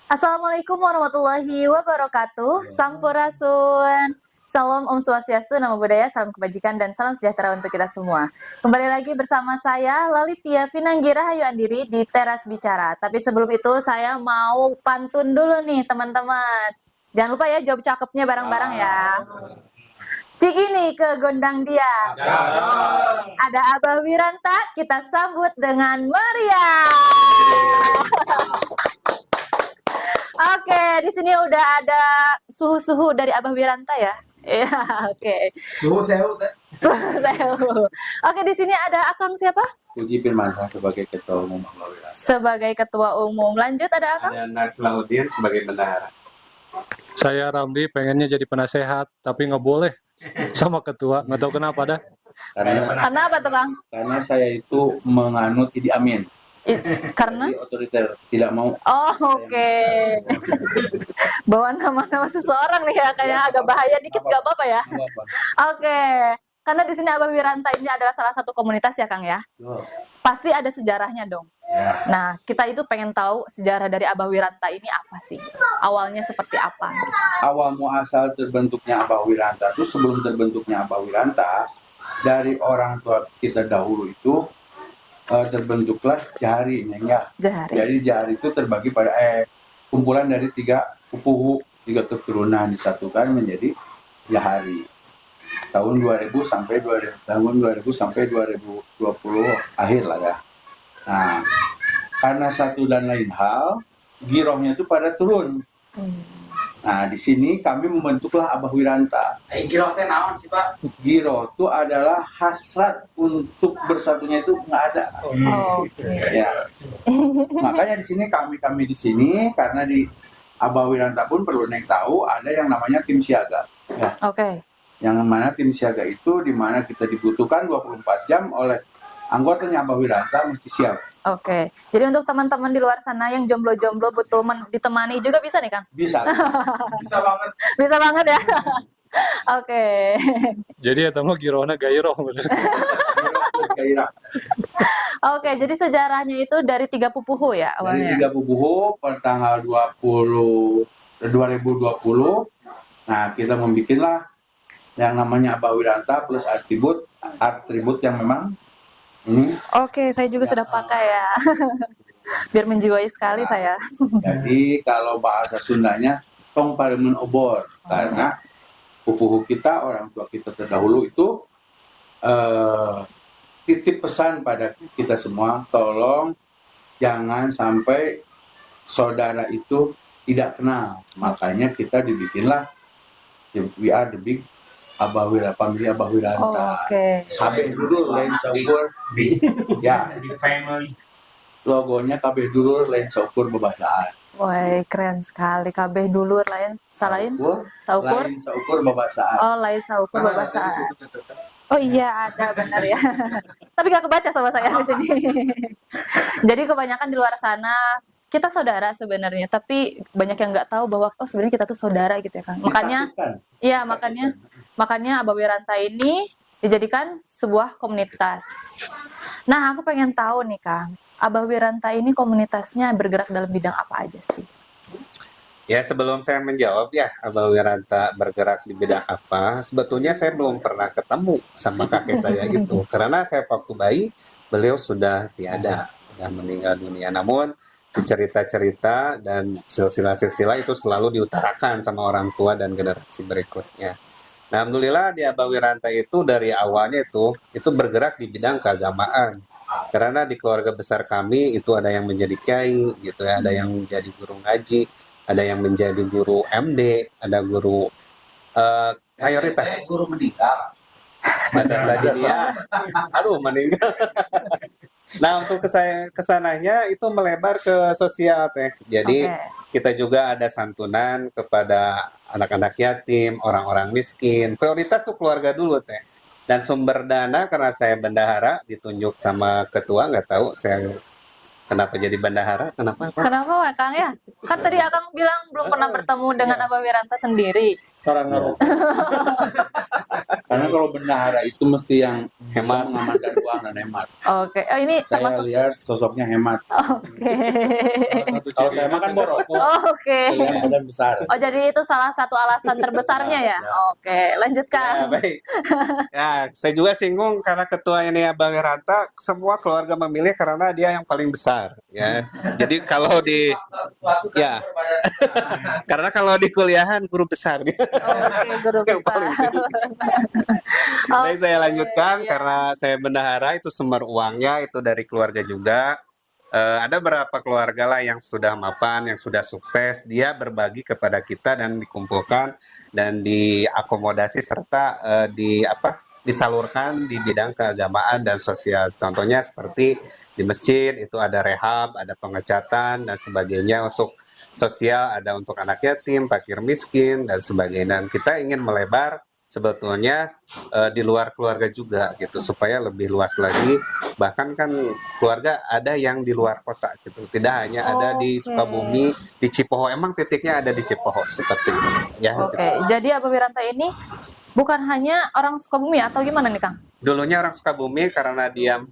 Assalamualaikum warahmatullahi wabarakatuh. Sampurasun. Salam Om Swastiastu, Namo Buddhaya, salam kebajikan dan salam sejahtera untuk kita semua. Kembali lagi bersama saya Lalitia Finanggira Hayu Andiri di Teras Bicara. Tapi sebelum itu saya mau pantun dulu nih teman-teman. Jangan lupa ya jawab cakepnya bareng-bareng ya. Cikini ke gondang dia. Ada Abah Wiranta, kita sambut dengan meriah. Oke, di sini udah ada suhu-suhu dari Abah Wiranta ya. Iya, oke. Suhu sewu teh. Suhu. Oke, di sini ada Akang siapa? Puji Firmansyah sebagai ketua umum Abah Wiranta. Sebagai ketua umum. Lanjut ada Akang? Ada Najlamuddin sebagai bendahara. Saya Ramli pengennya jadi penasehat, tapi nggak boleh sama ketua. Nggak tahu kenapa dah. Karena apa tuh Kang? Karena saya itu menganut Idi Amin. Karena? Jadi otoriter, tidak mau. Oh, oke. Bawa nama-nama seseorang nih ya, kayak agak bahaya dikit, nggak apa-apa ya? Apa-apa. Oke. Karena di sini Abah Wiranta ini adalah salah satu komunitas ya Kang ya. Yo. Pasti ada sejarahnya dong. Ya. Nah, kita itu pengen tahu sejarah dari Abah Wiranta ini apa sih? Awalnya seperti apa? Awal muasal terbentuknya Abah Wiranta itu sebelum terbentuknya Abah Wiranta dari orang tua kita dahulu itu terbentuklah Jahari ya. Jahari. Jadi Jahari itu terbagi pada kumpulan dari tiga keturunan disatukan menjadi Jahari. Tahun 2000 sampai 2020 akhir lah ya. Nah, karena satu dan lain hal, girohnya itu pada turun. Nah, di sini kami membentuklah Abah Wiranta. Giroh teh naon sih Pak? Giroh itu adalah hasrat untuk bersatunya itu nggak ada. Oh, oke. Ya. Makanya di sini kami di sini karena di Abah Wiranta pun perlu nek tahu ada yang namanya tim siaga. Ya. Oke. Yang mana tim siaga itu di mana kita dibutuhkan 24 jam oleh anggotanya Abah Wiranta mesti siap. Oke. Jadi untuk teman-teman di luar sana yang jomblo-jomblo butuh ditemani juga bisa nih, Kang? Bisa. Bisa banget. Bisa banget ya. Oke. Jadi ya tamu girona gairoh. Giroh plus gairah. Oke, jadi sejarahnya itu dari 3 pupuhu ya Dari awalnya. 3 pupuhu per tanggal 2020. Nah, kita membikinlah yang namanya Abah Wiranta plus atribut yang memang ini. Oke, saya juga sudah pakai ya. Biar menjiwai sekali saya. Jadi kalau bahasa Sundanya tong paremun obor karena pupuhu kita orang tua kita terdahulu itu titip pesan pada kita semua, tolong jangan sampai saudara itu tidak kenal. Makanya kita dibikinlah we are the big Abah Wiranta, family Abah Oh, Wiranta. oke. Kabeh dulur lain saukur. Ya, Di family. logonya kabeh dulur lain saukur bebasaan. Woi, keren sekali. Kabeh dulur lain salain saukur. Lain saukur bebasaan. Oh, lain saukur babasaan. Oh iya, ada benar ya. Tapi gak kebaca sama saya di sini. Jadi kebanyakan di luar sana kita saudara sebenarnya, tapi banyak yang nggak tahu bahwa oh sebenarnya kita tuh saudara gitu ya kan. Makanya, iya makanya Abah Wiranta ini dijadikan sebuah komunitas. Nah, aku pengen tahu nih Kang, Abah Wiranta ini komunitasnya bergerak dalam bidang apa aja sih? Ya, sebelum saya menjawab ya, Abah Wiranta bergerak di bidang apa, sebetulnya saya belum pernah ketemu sama kakek saya gitu. Karena saya waktu bayi, beliau sudah tiada, sudah meninggal dunia. Namun, cerita-cerita dan silsilah-silsilah itu selalu diutarakan sama orang tua dan generasi berikutnya. Nah, alhamdulillah di Abah Wiranta itu dari awalnya itu bergerak di bidang keagamaan. Karena di keluarga besar kami itu ada yang menjadi kiai gitu ya, ada yang menjadi guru ngaji, ada yang menjadi guru MD, ada guru mayoritas Guru meninggal. madrasah diniyah. Aduh, meninggal. Nah, untuk kesananya itu melebar ke sosial teh. Jadi kita juga ada santunan kepada anak-anak yatim, orang-orang miskin. Prioritas tuh keluarga dulu teh. Dan sumber dana karena saya bendahara ditunjuk sama ketua, nggak tahu saya kenapa jadi bendahara, kenapa? Kenapa Kang ya? Kan tadi Akang bilang belum pernah bertemu dengan Abah Wiranta sendiri. Orang ngeruk. Karena kalau bendahara itu mesti yang bisa Hemat. mengamankan uang dan hemat. Oke. Oh, ini Saya termasuk. lihat sosoknya hemat. Oke. Kalau saya makan boros, Oke. dengan badan besar. Oh, jadi itu salah satu alasan terbesarnya ya? Oke, Ya, lanjutkan. baik. Ya, saya juga singgung karena ketua ini Abang Ranta, semua keluarga memilih karena dia yang paling besar, ya. Jadi kalau di Ya. karena kalau di kuliahan guru besar dia. Oke, guru Yang paling besar. Baik, saya Oke, lanjutkan ya. karena saya bendahara itu sumber uangnya itu dari keluarga juga. Ada beberapa keluarga lah yang sudah mapan, yang sudah sukses, dia berbagi kepada kita dan dikumpulkan dan diakomodasi serta disalurkan di bidang keagamaan dan sosial. Contohnya seperti di masjid itu ada rehab, ada pengecatan dan sebagainya untuk sosial, ada untuk anak yatim, fakir miskin dan sebagainya. Dan kita ingin melebar sebetulnya di luar keluarga juga gitu supaya lebih luas lagi. Bahkan kan keluarga ada yang di luar kota gitu, tidak hanya ada di Oke. Sukabumi, di Cipoho. Emang titiknya ada di Cipoho seperti itu ya. Oke, jadi Abah Wiranta ini bukan hanya orang Sukabumi atau gimana nih, Kang? Dulunya orang Sukabumi karena dia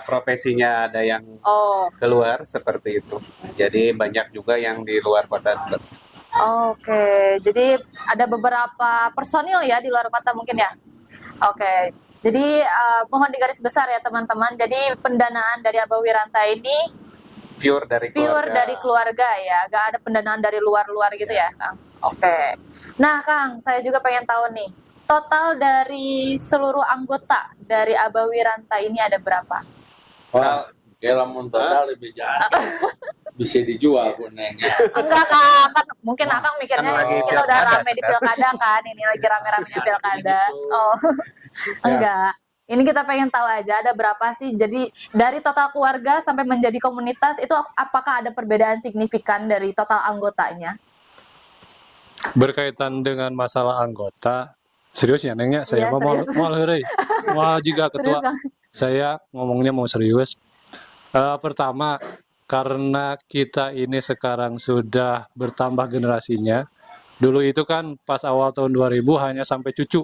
profesinya ada yang Oh, keluar seperti itu. Jadi banyak juga yang di luar kota seperti itu. oke. Jadi ada beberapa personil ya di luar kota mungkin ya? Oke. Jadi mohon digaris besar ya teman-teman. Jadi pendanaan dari Abah Wiranta ini Pure dari pure keluarga. dari keluarga ya, gak ada pendanaan dari luar-luar gitu ya, Kang? Oke. Nah, Kang, saya juga pengen tahu nih, total dari seluruh anggota dari Abah Wiranta ini ada berapa? Wah, kayak lamun total lebih jahat. Bisa dijual Bu Neng. Enggak, Kang, kan mungkin Akang mikirnya Kan lagi kita udah pilkada rame di sekarang. pilkada kan, ini lagi rame-ramenya pilkada. Gitu. Oh, Ya. enggak. Ini kita pengen tahu aja ada berapa sih. Jadi dari total keluarga sampai menjadi komunitas itu apakah ada perbedaan signifikan dari total anggotanya? Berkaitan dengan masalah anggota, serius ya Nengnya, Iya, saya mau serius. mau juga Serius, ketua, Kang? saya ngomongnya mau serius. Pertama, karena kita ini sekarang sudah bertambah generasinya, dulu itu kan pas awal tahun 2000 hanya sampai cucu.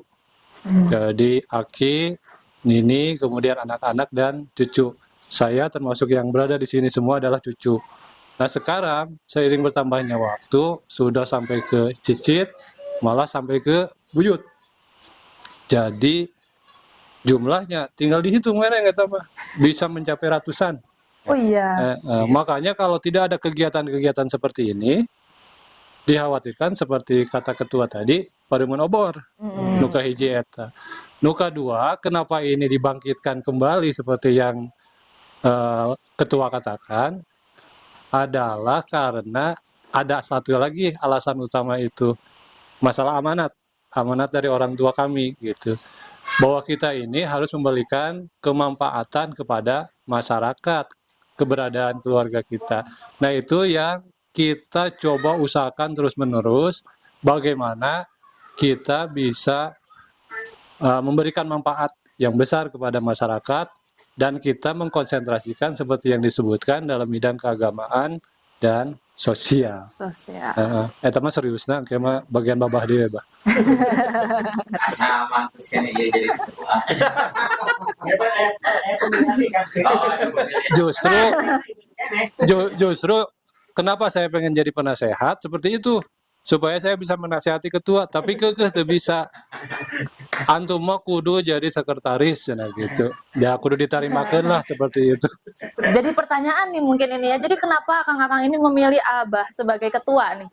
Jadi Aki, Nini, kemudian anak-anak dan cucu. Saya termasuk yang berada di sini semua adalah cucu. Nah sekarang seiring bertambahnya waktu sudah sampai ke cicit, malah sampai ke buyut. Jadi jumlahnya tinggal dihitung mana nggak tahu, bisa mencapai ratusan. Oh iya. Makanya kalau tidak ada kegiatan-kegiatan seperti ini, dikhawatirkan seperti kata ketua tadi, paremun obor, nuka hiji eta. Nuka dua, kenapa ini dibangkitkan kembali seperti yang ketua katakan, adalah karena ada satu lagi alasan utama itu, masalah amanat. Amanat dari orang tua kami gitu. Bahwa kita ini harus memberikan kemanfaatan kepada masyarakat, keberadaan keluarga kita. Nah itu yang kita coba usahakan terus-menerus, bagaimana kita bisa memberikan manfaat yang besar kepada masyarakat, dan kita mengkonsentrasikan seperti yang disebutkan dalam bidang keagamaan dan sosial. Sosial. Eta mah serius nah, kayak mah bagian babah dia, Bah. Asa mantus kan iya jadi ketua. Justru justru kenapa saya pengen jadi penasehat seperti itu, supaya saya bisa menasehati ketua, tapi kekeh teu bisa. Antum mah kudu jadi sekretaris nah gitu. Ya kudu ditarimakeun lah seperti itu. Jadi pertanyaan nih mungkin ini ya. Jadi kenapa Kang ini memilih Abah sebagai ketua nih?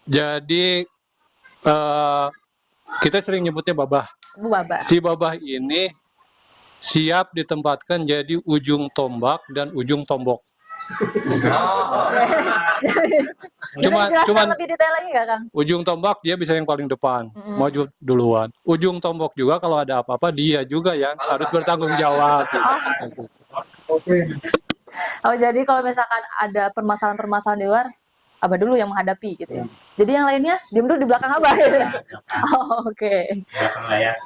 Jadi kita sering nyebutnya babah. Bu Babah. Si babah ini siap ditempatkan jadi ujung tombak dan ujung tombok. Cuman lebih detail lagi nggak, Kang? Ujung tombak dia bisa yang paling depan, maju duluan. Ujung tombok juga kalau ada apa-apa dia juga yang harus bertanggung jawab. Oh, jadi kalau misalkan ada permasalahan-permasalahan di luar, Abah dulu yang menghadapi gitu ya. Jadi yang lainnya diem dulu di belakang Abah. Gitu. Oh, oke.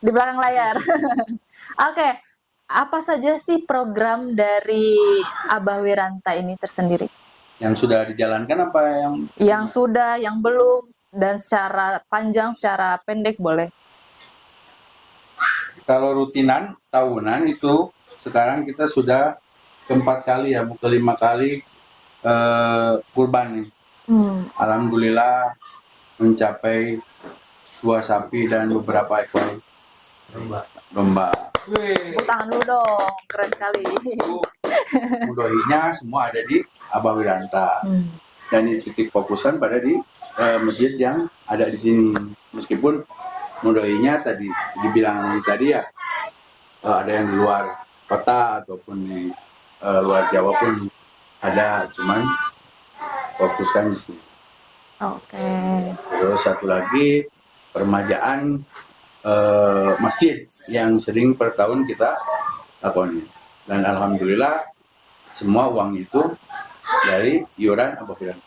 Di belakang layar. Oke. Apa saja sih program dari Abah Wiranta ini tersendiri? Yang sudah dijalankan apa Yang sudah, yang belum, dan secara panjang, secara pendek boleh. Kalau rutinan tahunan itu sekarang kita sudah ke-4 kali ya, mau ke-5 kali kurban nih. Alhamdulillah mencapai 2 sapi dan beberapa ekor domba. Tepuk tangan dulu dong, keren sekali. Mudohinya semua ada di Abah Wiranta. Dan ini titik fokusan pada di masjid yang ada di sini. Meskipun mudohinya tadi dibilang tadi ya ada yang di luar kota ataupun di luar Jawa pun ada, cuman fokuskan di sini. Oke. Terus satu lagi permajaan masjid yang sering per tahun kita lakoni. Dan alhamdulillah semua uang itu dari iuran Abah Wiranta.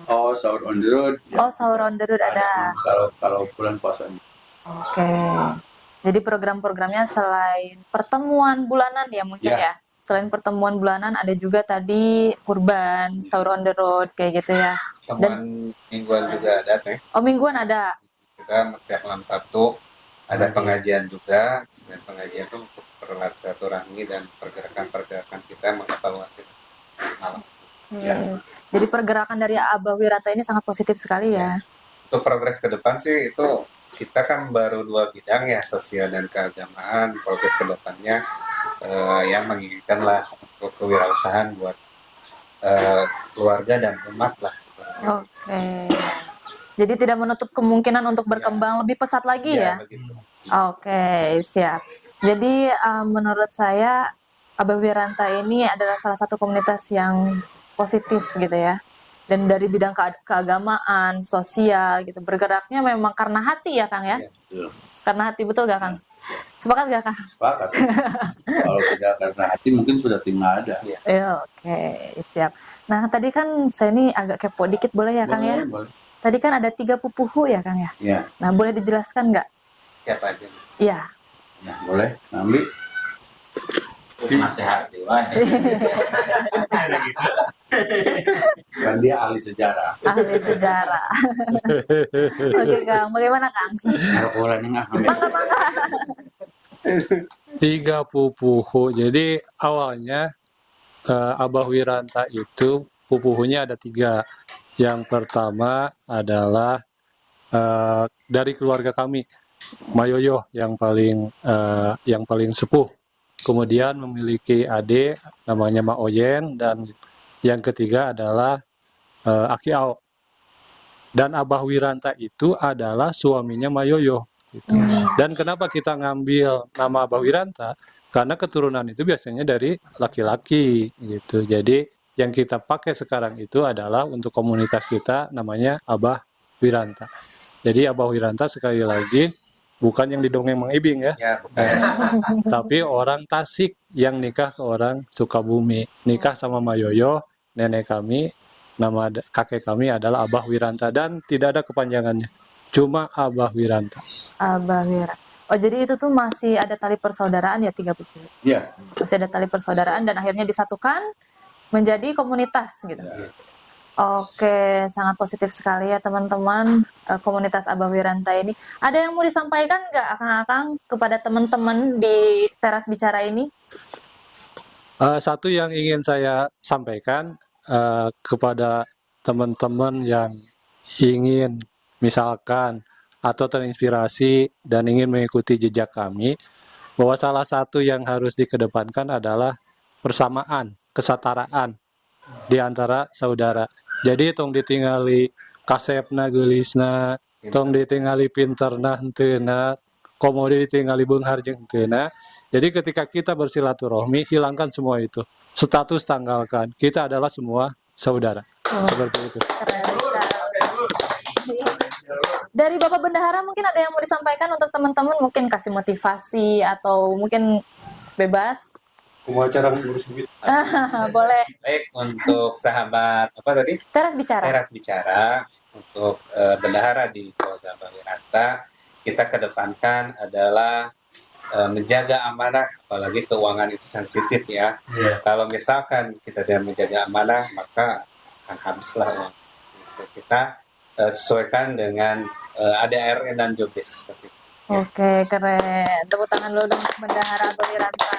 Oh, sahur on the road. Oh, sahur on the road ada. Kalau bulan puasa. Oke. Jadi program-programnya selain pertemuan bulanan ya mungkin ya. Selain pertemuan bulanan ada juga tadi kurban, sahur on the road kayak gitu ya. Temuan mingguan juga ada teh. Oh, mingguan ada. Juga setiap malam Sabtu ada pengajian juga. Selain pengajian itu untuk silaturahmi dan pergerakan kita mengevaluasi malam. Jadi pergerakan dari Abah Wiranta ini sangat positif sekali ya. Untuk progres ke depan sih itu kita kan baru 2 bidang ya, sosial dan keagamaan. Progres ke depannya yang menginginkanlah untuk kewirausahaan buat keluarga dan umat lah. Oke. Jadi tidak menutup kemungkinan untuk berkembang lebih pesat lagi ya? Begitu. Oke, siap. Jadi menurut saya Abah Wiranta ini adalah salah satu komunitas yang positif gitu ya. Dan dari bidang keagamaan, sosial gitu, bergeraknya memang karena hati ya Kang ya? Betul. Karena hati, betul gak Kang? Sepakat gak Kang? Sepakat. Kalau tidak karena hati mungkin sudah tinggal ada. Ya, oke, siap. Nah tadi kan saya ini agak kepo dikit boleh ya Kang ya? Boleh. Tadi kan ada 3 pupuhu ya Kang ya? Ya, Nah boleh dijelaskan nggak? Siapa aja? Iya. ya boleh. Ambil. Nasehat wah. Kan dia ahli sejarah. Ahli sejarah. Oke Kang, bagaimana Kang? Narkoba nengah. Bangga. 3 pupuhu. Jadi awalnya Abah Wiranta itu pupuhunya ada 3. Yang pertama adalah dari keluarga kami, Mayoyo yang paling sepuh. Kemudian memiliki adik namanya Ma Oyen, dan yang ketiga adalah Aki Ao. Dan Abah Wiranta itu adalah suaminya Mayoyo. Gitu. Dan kenapa kita ngambil nama Abah Wiranta? Karena keturunan itu biasanya dari laki-laki gitu. Jadi yang kita pakai sekarang itu adalah untuk komunitas kita namanya Abah Wiranta. Jadi Abah Wiranta sekali lagi bukan yang didongeng Mang Ibing ya. Ya, bukan. Tapi orang Tasik yang nikah ke orang Sukabumi. Nikah sama Mayoyo, nenek kami, nama kakek kami adalah Abah Wiranta, dan tidak ada kepanjangannya. Cuma Abah Wiranta. Abah Wiranta. Oh jadi itu tuh masih ada tali persaudaraan ya 3 pupuhu? Iya. Masih ada tali persaudaraan dan akhirnya disatukan menjadi komunitas gitu. Oke, sangat positif sekali ya teman-teman, komunitas Abah Wiranta ini. Ada yang mau disampaikan nggak Akang-akang kepada teman-teman di teras bicara ini? Satu yang ingin saya sampaikan kepada teman-teman yang ingin misalkan atau terinspirasi dan ingin mengikuti jejak kami, bahwa salah satu yang harus dikedepankan adalah persamaan, kesetaraan di antara saudara. Jadi tong ditingali kasepna geulisna, tong ditingali pinterna henteuna, komodi ditingali beunghar jeung henteuna. Jadi ketika kita bersilaturahmi, hilangkan semua itu. Status tanggalkan. Kita adalah semua saudara. Seperti itu. Keren sekali. Dari Bapak Bendahara mungkin ada yang mau disampaikan untuk teman-teman, mungkin kasih motivasi atau mungkin bebas. Kumaha ngurus duit? Boleh. Baik, untuk sahabat apa tadi? Teras bicara. Teras bicara untuk bendahara di Keluarga Abah Wiranta, kita kedepankan adalah menjaga amanah, apalagi keuangan itu sensitif ya. Kalau misalkan kita tidak menjaga amanah, maka akan habislah uang. Kita sesuaikan dengan ADART dan jobbase seperti itu. Oke, keren. Tepuk tangan dulu dong untuk Bendahara Abah Wiranta.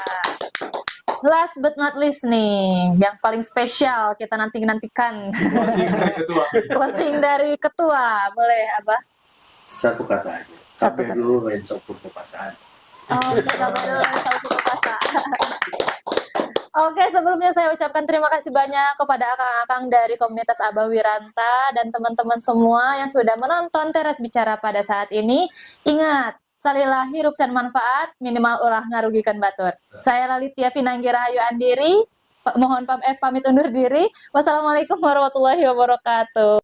Last but not least nih, yang paling spesial kita nantikan. Closing dari ketua, boleh Abah? Satu kata aja. Satu Sampai kata. dulu Rain Sopur kepasaan. Oke, sampai dulu satu kata. Oke, sebelumnya saya ucapkan terima kasih banyak kepada akang-akang dari komunitas Abah Wiranta dan teman-teman semua yang sudah menonton Teras Bicara pada saat ini. Ingat, salilah hirup dan manfaat, minimal ulah ngarugikan batur. Saya Lalitia Pinanggi Rahayu Andiri, mohon pamit undur diri. Wassalamualaikum warahmatullahi wabarakatuh.